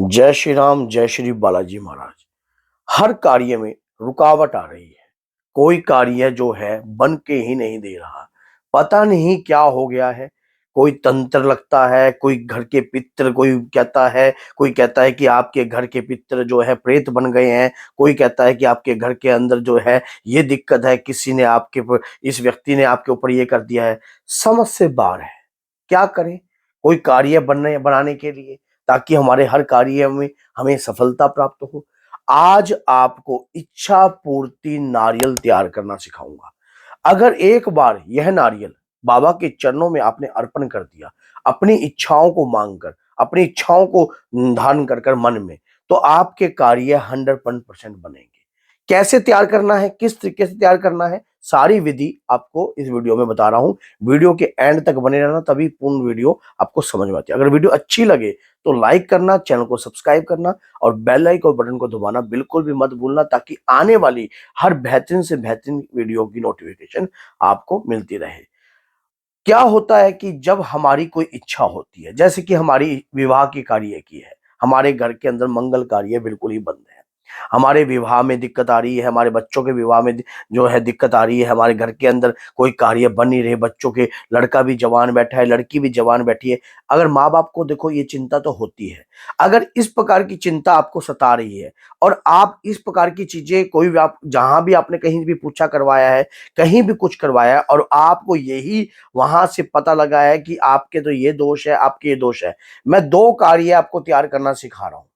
जय श्री राम, जय श्री बालाजी महाराज। हर कार्य में रुकावट आ रही है। कोई कार्य जो है बन के ही नहीं दे रहा। पता नहीं क्या हो गया है। कोई तंत्र लगता है, कोई घर के पितर, कोई कहता है कि आपके घर के पितर जो है प्रेत बन गए हैं। कोई कहता है कि आपके घर के अंदर जो है ये दिक्कत है, किसी ने आपके ऊपर, इस व्यक्ति ने आपके ऊपर ये कर दिया है। समझ से बाहर है। क्या करें कोई कार्य बनने बनाने के लिए, ताकि हमारे हर कार्य में हमें सफलता प्राप्त हो। आज आपको इच्छा पूर्ति नारियल तैयार करना सिखाऊंगा। अगर एक बार यह नारियल बाबा के चरणों में आपने अर्पण कर दिया, अपनी इच्छाओं को मांगकर, अपनी इच्छाओं को धारण कर कर मन में, तो आपके कार्य 100% बनेंगे। कैसे तैयार करना है, किस तरीके से तैयार करना है, सारी विधि आपको इस वीडियो में बता रहा हूं। वीडियो के एंड तक बने रहना, तभी पूर्ण वीडियो आपको समझ में आती है। अगर वीडियो अच्छी लगे तो लाइक करना, चैनल को सब्सक्राइब करना और बेल आइकन बटन को दबाना बिल्कुल भी मत भूलना, ताकि आने वाली हर बेहतरीन से बेहतरीन वीडियो की नोटिफिकेशन आपको मिलती रहे। क्या होता है कि जब हमारी कोई इच्छा होती है, जैसे कि हमारी विवाह की कार्य की है, हमारे घर के अंदर मंगल कार्य बिल्कुल ही बंद है, हमारे विवाह में दिक्कत आ रही है, हमारे बच्चों के विवाह में जो है दिक्कत आ रही है, हमारे घर के अंदर कोई कार्य बन नहीं रहे, बच्चों के, लड़का भी जवान बैठा है, लड़की भी जवान बैठी है। अगर माँ बाप को देखो ये चिंता तो होती है। अगर इस प्रकार की चिंता आपको सता रही है और आप इस प्रकार की चीजें, कोई भी आप जहां भी आपने कहीं भी पूछा करवाया है, कहीं भी कुछ करवाया है और आपको यही वहां से पता लगा है कि आपके तो ये दोष है, आपके ये दोष है, मैं दो कार्य आपको तैयार करना सिखा रहा हूं।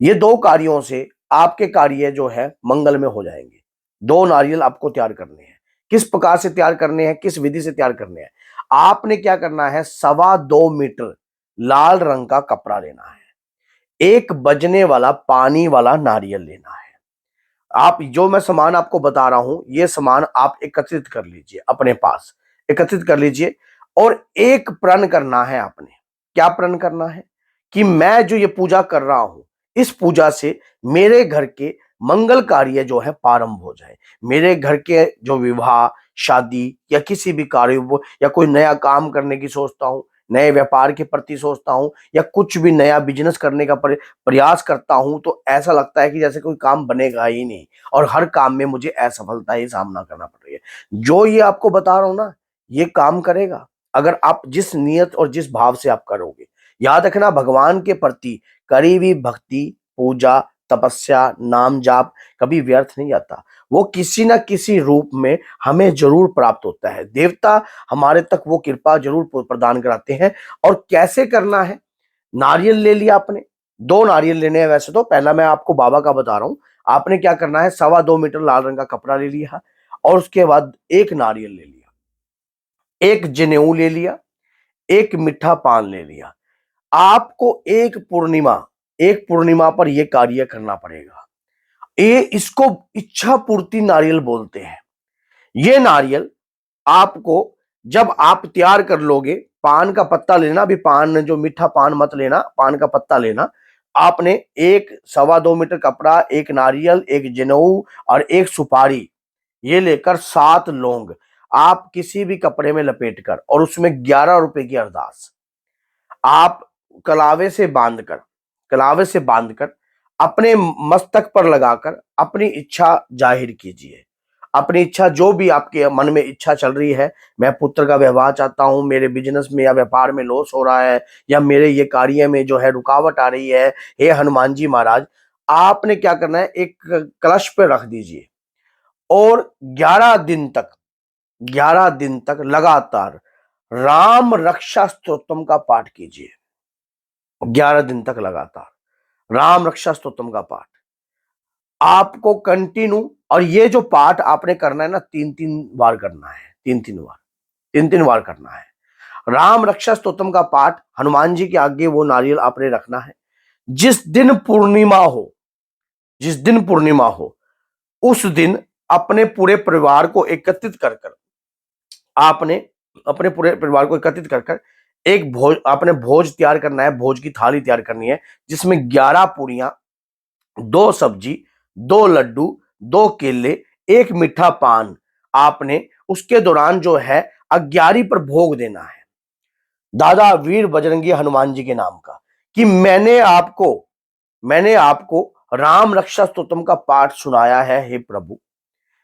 ये दो कार्यों से आपके कार्य जो है मंगल में हो जाएंगे। दो नारियल आपको तैयार करने हैं। किस प्रकार से तैयार करने हैं, किस विधि से तैयार करने हैं? आपने क्या करना है, 2.25 मीटर लाल रंग का कपड़ा लेना है। एक बजने वाला पानी वाला नारियल लेना है। आप जो मैं सामान आपको बता रहा हूं, ये सामान आप एकत्रित कर लीजिए, अपने पास एकत्रित कर लीजिए। और एक प्रण करना है आपने। क्या प्रण करना है कि मैं जो ये पूजा कर रहा हूं, इस पूजा से मेरे घर के मंगल कार्य जो है प्रारंभ हो जाए। मेरे घर के जो विवाह, शादी या किसी भी कार्य, या कोई नया काम करने की सोचता हूं, नए व्यापार के प्रति सोचता हूं, या कुछ भी नया बिजनेस करने का प्रयास करता हूं, तो ऐसा लगता है कि जैसे कोई काम बनेगा ही नहीं और हर काम में मुझे असफलता ही सामना करना पड़ रही है। जो ये आपको बता रहा हूं ना, ये काम करेगा अगर आप जिस नियत और जिस भाव से आप करोगे। याद रखना, भगवान के प्रति करी हुई भक्ति, पूजा, तपस्या, नाम जाप कभी व्यर्थ नहीं जाता। वो किसी ना किसी रूप में हमें जरूर प्राप्त होता है। देवता हमारे तक वो कृपा जरूर प्रदान कराते हैं। और कैसे करना है? नारियल ले लिया आपने, दो नारियल लेने हैं वैसे तो, पहला मैं आपको बाबा का बता रहा हूं। आपने क्या करना है, 2.25 मीटर लाल रंग का कपड़ा ले लिया और उसके बाद एक नारियल ले लिया, एक जनेऊ ले लिया, एक मीठा पान ले लिया। आपको एक पूर्णिमा पर यह कार्य करना पड़ेगा। ये इसको इच्छा पूर्ति नारियल बोलते हैं। ये नारियल आपको जब आप तैयार कर लोगे, पान का पत्ता लेना, अभी पान जो मीठा पान मत लेना, पान का पत्ता लेना। आपने एक 2.25 मीटर कपड़ा, एक नारियल, एक जनेऊ और एक सुपारी, ये लेकर 7 लौंग आप किसी भी कपड़े में लपेट कर, और उसमें 11 रुपए की अरदास आप कलावे से बांधकर, कलावे से बांधकर अपने मस्तक पर लगाकर अपनी इच्छा जाहिर कीजिए। अपनी इच्छा, जो भी आपके मन में इच्छा चल रही है, मैं पुत्र का विवाह चाहता हूं, मेरे बिजनेस में या व्यापार में लॉस हो रहा है, या मेरे ये कार्य में जो है रुकावट आ रही है, हे हनुमान जी महाराज, आपने क्या करना है, एक कलश पे रख दीजिए और 11 दिन तक लगातार राम रक्षा स्तोत्रम का पाठ कीजिए। 11 दिन तक लगातार राम रक्षा स्तोत्रम का पाठ आपको कंटिन्यू, और ये जो पाठ आपने करना है ना, 3-3 बार करना है, 3-3 बार करना है। राम रक्षा स्तोत्रम का पाठ हनुमान जी के आगे वो नारियल आपने रखना है। जिस दिन पूर्णिमा हो, जिस दिन पूर्णिमा हो, उस दिन अपने पूरे परिवार को एकत्रित कर कर, आपने अपने पूरे परिवार को एकत्रित कर कर एक भोज, आपने भोज तैयार करना है, भोज की थाली तैयार करनी है, जिसमें 11 पूरियां, 2 सब्जी, 2 लड्डू, 2 केले, एक मीठा पान, आपने उसके दौरान जो है 11 पर भोग देना है, दादा वीर बजरंगी हनुमान जी के नाम का, कि मैंने आपको मैंने आपको राम रक्षा स्तोत्रम का पाठ सुनाया है। हे प्रभु,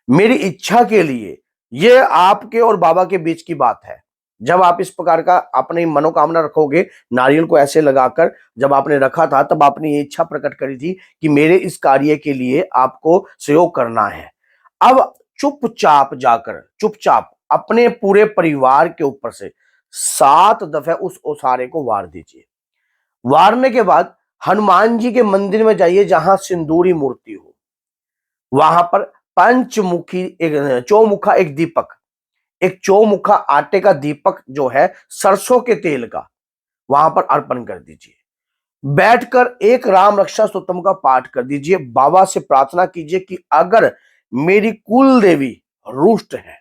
मेरी इच्छा के लिए ये आपके और बाबा के बीच की बात है। जब आप इस प्रकार का अपनी मनोकामना रखोगे, नारियल को ऐसे लगाकर जब आपने रखा था, तब आपने ये इच्छा प्रकट करी थी कि मेरे इस कार्य के लिए आपको सहयोग करना है। अब चुपचाप जाकर, चुपचाप अपने पूरे परिवार के ऊपर से 7 दफे उस ओसारे को वार दीजिए। वारने के बाद हनुमान जी के मंदिर में जाइए जहां सिंदूरी मूर्ति हो, वहां पर पंचमुखी एक चौमुखा एक दीपक, एक चौमुखा आटे का दीपक जो है सरसों के तेल का, वहां पर अर्पण कर दीजिए। बैठकर एक राम रक्षा स्तोत्रम का पाठ कर दीजिए। बाबा से प्रार्थना कीजिए कि अगर मेरी कुल देवी रुष्ट है,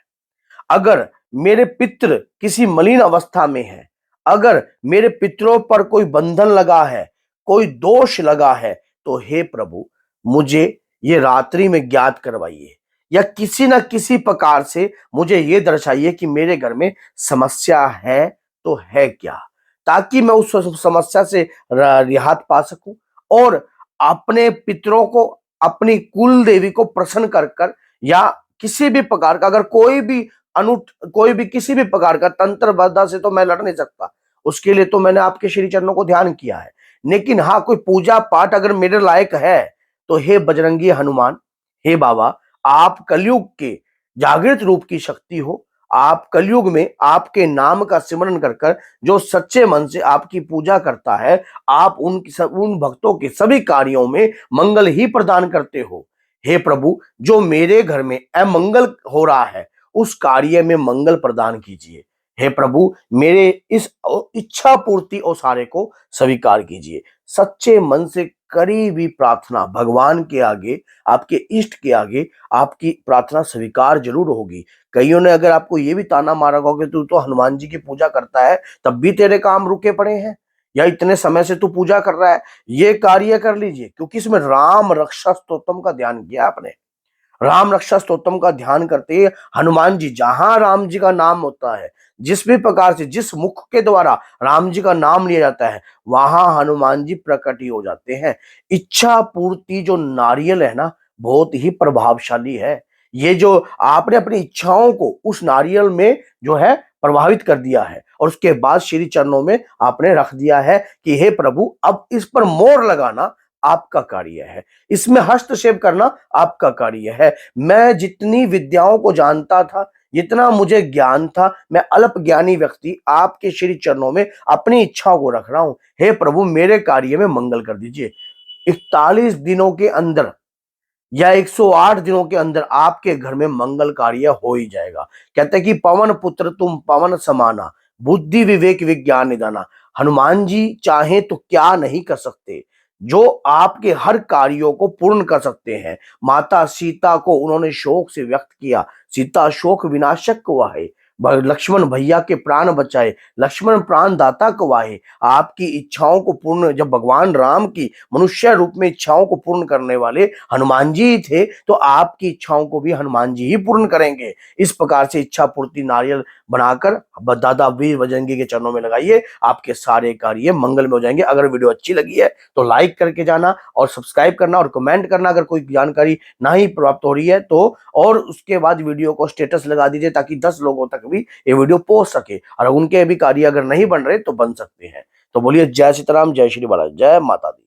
अगर मेरे पितृ किसी मलिन अवस्था में है, अगर मेरे पितरों पर कोई बंधन लगा है, कोई दोष लगा है, तो हे प्रभु मुझे ये रात्रि में ज्ञात करवाइए, या किसी न किसी प्रकार से मुझे ये दर्शाइए कि मेरे घर में समस्या है तो है क्या, ताकि मैं उस समस्या से रिहात पा सकूं और अपने पितरों को, अपनी कुल देवी को प्रसन्न कर कर, या किसी भी प्रकार का अगर कोई भी किसी भी प्रकार का तंत्र बाधा से तो मैं लड़ नहीं सकता, उसके लिए तो मैंने आपके श्री चरणों को ध्यान किया है। लेकिन हाँ, कोई पूजा पाठ अगर मेरे लायक है तो हे बजरंगी हनुमान, हे बाबा, आप कलयुग के जागृत रूप की शक्ति हो। आप कलयुग में आपके नाम का सिमरन कर कर जो सच्चे मन से आपकी पूजा करता है, आप उन भक्तों के सभी कार्यों में मंगल ही प्रदान करते हो। हे प्रभु, जो मेरे घर में अमंगल हो रहा है उस कार्य में मंगल प्रदान कीजिए। हे प्रभु, मेरे इस इच्छा पूर्ति और सारे को स्वीकार कीजिए। सच्चे मन से करी हुई प्रार्थना भगवान के आगे, आपके इष्ट के आगे, आपकी प्रार्थना स्वीकार जरूर होगी। कईयों ने अगर आपको ये भी ताना मारा होगा कि तू तो हनुमान जी की पूजा करता है, तब भी तेरे काम रुके पड़े हैं, या इतने समय से तू पूजा कर रहा है, ये कार्य कर लीजिए, क्योंकि इसमें राम रक्षा स्तोत्रम का ध्यान किया आपने। राम रक्षा स्तोत्रम का ध्यान करते ही हनुमान जी, जहां राम जी का नाम होता है, जिस भी प्रकार से जिस मुख के द्वारा राम जी का नाम लिया जाता है, वहां हनुमान जी प्रकट ही हो जाते हैं। इच्छा पूर्ति जो नारियल है ना, बहुत ही प्रभावशाली है। ये जो आपने अपनी इच्छाओं को उस नारियल में जो है प्रभावित कर दिया है, और उसके बाद श्री चरणों में आपने रख दिया है कि हे प्रभु, अब इस पर मोहर लगाना आपका कार्य है, इसमें हस्तक्षेप करना आपका कार्य है। मैं जितनी विद्याओं को जानता था, जितना मुझे ज्ञान था, मैं अल्प ज्ञानी व्यक्ति आपके श्री चरणों में अपनी इच्छाओं को रख रहा हूं। हे प्रभु, मेरे कार्य में मंगल कर दीजिए। 41 दिनों के अंदर या 108 दिनों के अंदर आपके घर में मंगल कार्य हो ही जाएगा। कहते हैं कि पवन पुत्र तुम पवन समाना, बुद्धि विवेक विज्ञान निदाना। हनुमान जी चाहे तो क्या नहीं कर सकते, जो आपके हर कार्यों को पूर्ण कर सकते हैं। माता सीता को उन्होंने शोक से व्यक्त किया, सीता शोक विनाशक को है, लक्ष्मण भैया के प्राण बचाए, लक्ष्मण प्राण दाता को वाहे। आपकी इच्छाओं को पूर्ण, जब भगवान राम की मनुष्य रूप में इच्छाओं को पूर्ण करने वाले हनुमान जी ही थे, तो आपकी इच्छाओं को भी हनुमान जी ही पूर्ण करेंगे। इस प्रकार से इच्छा पूर्ति नारियल बनाकर दादा वीर बजरंगी के चरणों में लगाइए, आपके सारे कार्य मंगल में हो जाएंगे। अगर वीडियो अच्छी लगी है तो लाइक करके जाना और सब्सक्राइब करना और कमेंट करना। अगर कोई जानकारी नहीं प्राप्त हो रही है तो, और उसके बाद वीडियो को स्टेटस लगा दीजिए, ताकि 10 लोगों तक भी ये वीडियो पहुंच सके, और उनके भी कार्य अगर नहीं बन रहे तो बन सकते हैं। तो बोलिए जय सीताराम, जय श्री बालाजी, जय माता दी।